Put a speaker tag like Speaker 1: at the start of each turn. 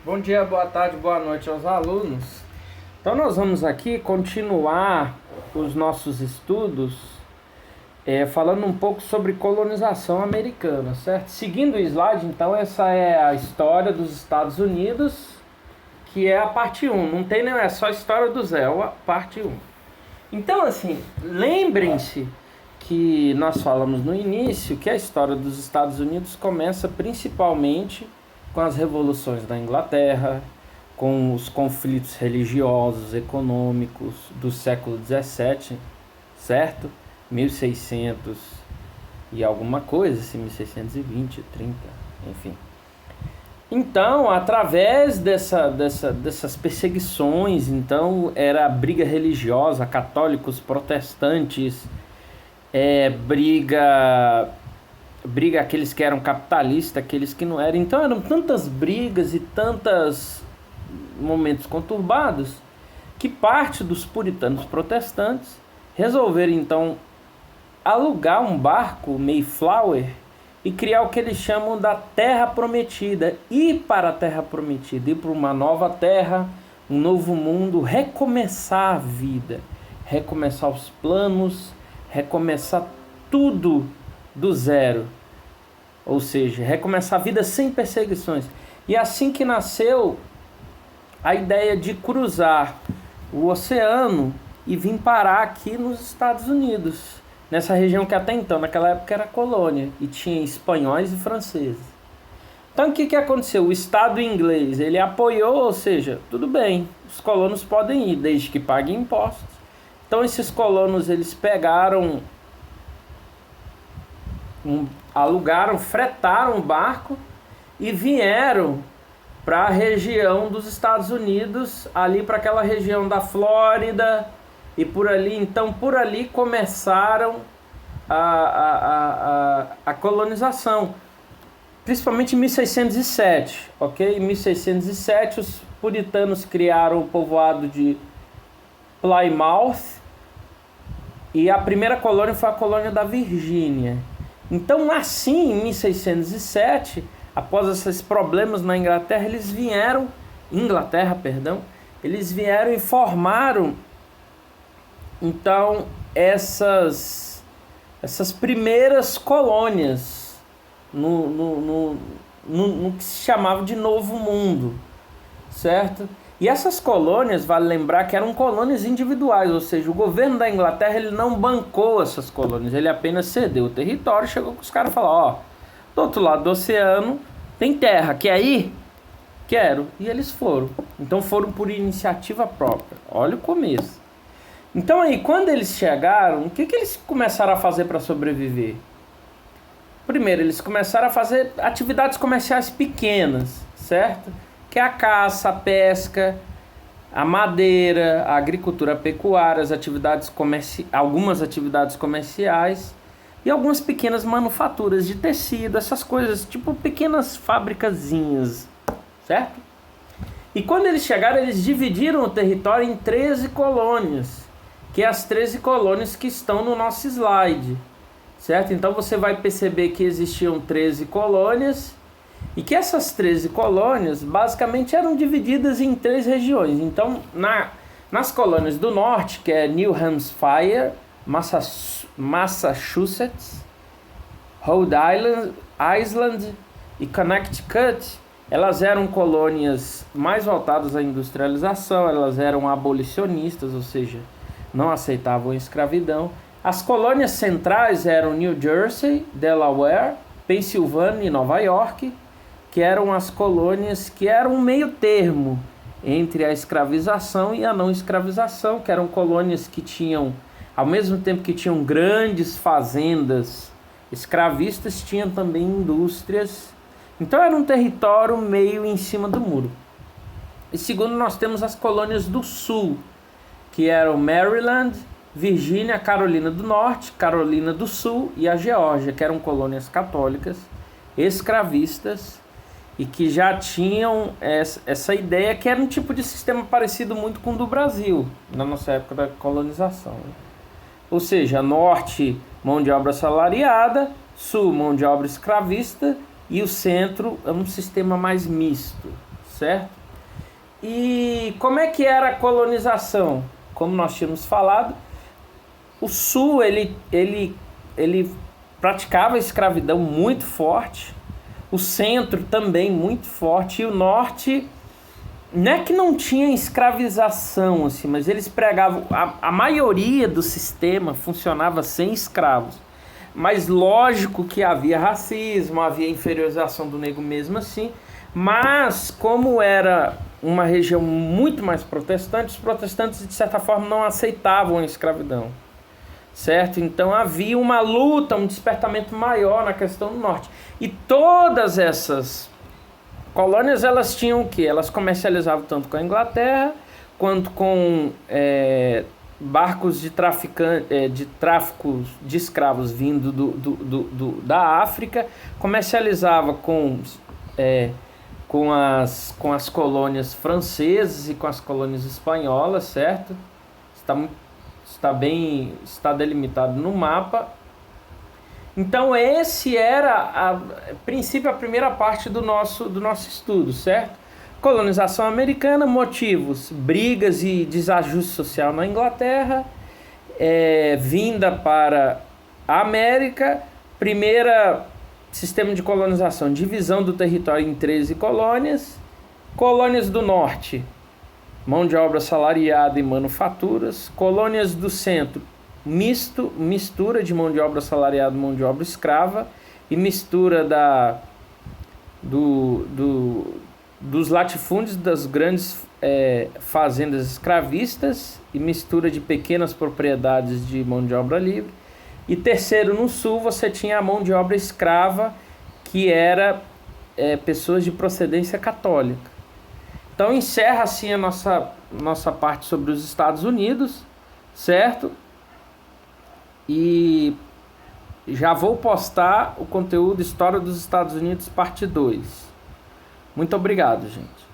Speaker 1: Bom dia, boa tarde, boa noite aos alunos. Então nós vamos aqui continuar os nossos estudos falando um pouco sobre colonização americana, certo? Seguindo o slide, então essa é a história dos Estados Unidos, que é a parte 1. Não tem nem, é só a história do Zé, a parte 1. Então assim, lembrem-se que nós falamos no início que a história dos Estados Unidos começa principalmente com as revoluções da Inglaterra, com os conflitos religiosos, econômicos do século XVII, certo? 1600 e alguma coisa, assim, 1620, 30, enfim. Então, através dessas perseguições, então era briga religiosa, católicos, protestantes, briga aqueles que eram capitalistas, aqueles que não eram. Então eram tantas brigas e tantos momentos conturbados que parte dos puritanos protestantes resolveram então alugar um barco Mayflower e criar o que eles chamam da Terra Prometida. Ir para a Terra Prometida, ir para uma nova terra, um novo mundo, recomeçar a vida, recomeçar os planos, recomeçar tudo do zero, ou seja, recomeçar a vida sem perseguições. E assim que nasceu a ideia de cruzar o oceano e vir parar aqui nos Estados Unidos, nessa região que até então, naquela época, era colônia e tinha espanhóis e franceses. Então o que aconteceu? O Estado inglês, ele apoiou, ou seja, tudo bem, os colonos podem ir desde que paguem impostos. Então esses colonos, eles pegaram, alugaram, fretaram um barco e vieram para a região dos Estados Unidos, ali para aquela região da Flórida e por ali. Então por ali começaram a colonização, principalmente em 1607, ok? Em 1607 os puritanos criaram o povoado de Plymouth e a primeira colônia foi a colônia da Virgínia. Então, assim, em 1607, após esses problemas na Inglaterra, eles vieram e formaram, então, essas primeiras colônias no que se chamava de Novo Mundo, certo? E essas colônias, vale lembrar que eram colônias individuais, ou seja, o governo da Inglaterra ele não bancou essas colônias, ele apenas cedeu o território, chegou com os caras e falou, ó, do outro lado do oceano tem terra, quer ir? Quero. E eles foram. Então foram por iniciativa própria. Olha o começo. Então aí, quando eles chegaram, o que eles começaram a fazer para sobreviver? Primeiro, eles começaram a fazer atividades comerciais pequenas, certo? Que é a caça, a pesca, a madeira, a agricultura pecuária, algumas atividades comerciais e algumas pequenas manufaturas de tecido, essas coisas, tipo pequenas fabricazinhas, certo? E quando eles chegaram, eles dividiram o território em 13 colônias, que é as 13 colônias que estão no nosso slide, certo? Então você vai perceber que existiam 13 colônias e que essas 13 colônias basicamente eram divididas em 3 regiões. Então, nas colônias do norte, que é New Hampshire, Massachusetts, Rhode Island e Connecticut, elas eram colônias mais voltadas à industrialização, elas eram abolicionistas, ou seja, não aceitavam a escravidão. As colônias centrais eram New Jersey, Delaware, Pensilvânia e Nova York, que eram as colônias que eram um meio termo entre a escravização e a não escravização, que eram colônias que tinham, ao mesmo tempo que tinham grandes fazendas escravistas, tinham também indústrias. Então era um território meio em cima do muro. E segundo, nós temos as colônias do sul, que eram Maryland, Virgínia, Carolina do Norte, Carolina do Sul e a Geórgia, que eram colônias católicas, escravistas, e que já tinham essa ideia que era um tipo de sistema parecido muito com o do Brasil, na nossa época da colonização. Ou seja, norte, mão de obra assalariada, sul, mão de obra escravista, e o centro é um sistema mais misto, certo? certo? E como é que era a colonização? Como nós tínhamos falado, o Sul ele praticava a escravidão muito forte, o Centro também muito forte, e o Norte não é que não tinha escravização, assim, mas eles pregavam, a maioria do sistema funcionava sem escravos. Mas lógico que havia racismo, havia inferiorização do negro mesmo assim, mas como era uma região muito mais protestante, os protestantes de certa forma não aceitavam a escravidão, certo? Então havia uma luta, um despertamento maior na questão do norte. E todas essas colônias, elas tinham o quê? Elas comercializavam tanto com a Inglaterra, quanto com barcos de tráfico de escravos vindo da África, comercializava com as colônias francesas e com as colônias espanholas, certo? Está delimitado no mapa. Então esse era a princípio a primeira parte do nosso estudo, certo? Colonização americana, motivos, brigas e desajuste social na Inglaterra, vinda para a América, primeira sistema de colonização, divisão do território em 13 colônias, colônias do norte, mão de obra salariada e manufaturas, colônias do centro, mistura de mão de obra assalariada e mão de obra escrava, e mistura dos latifúndios das grandes fazendas escravistas e mistura de pequenas propriedades de mão de obra livre. E terceiro, no sul você tinha a mão de obra escrava, que era pessoas de procedência católica. Então encerra assim a nossa parte sobre os Estados Unidos, certo? E já vou postar o conteúdo História dos Estados Unidos, parte 2. Muito obrigado, gente.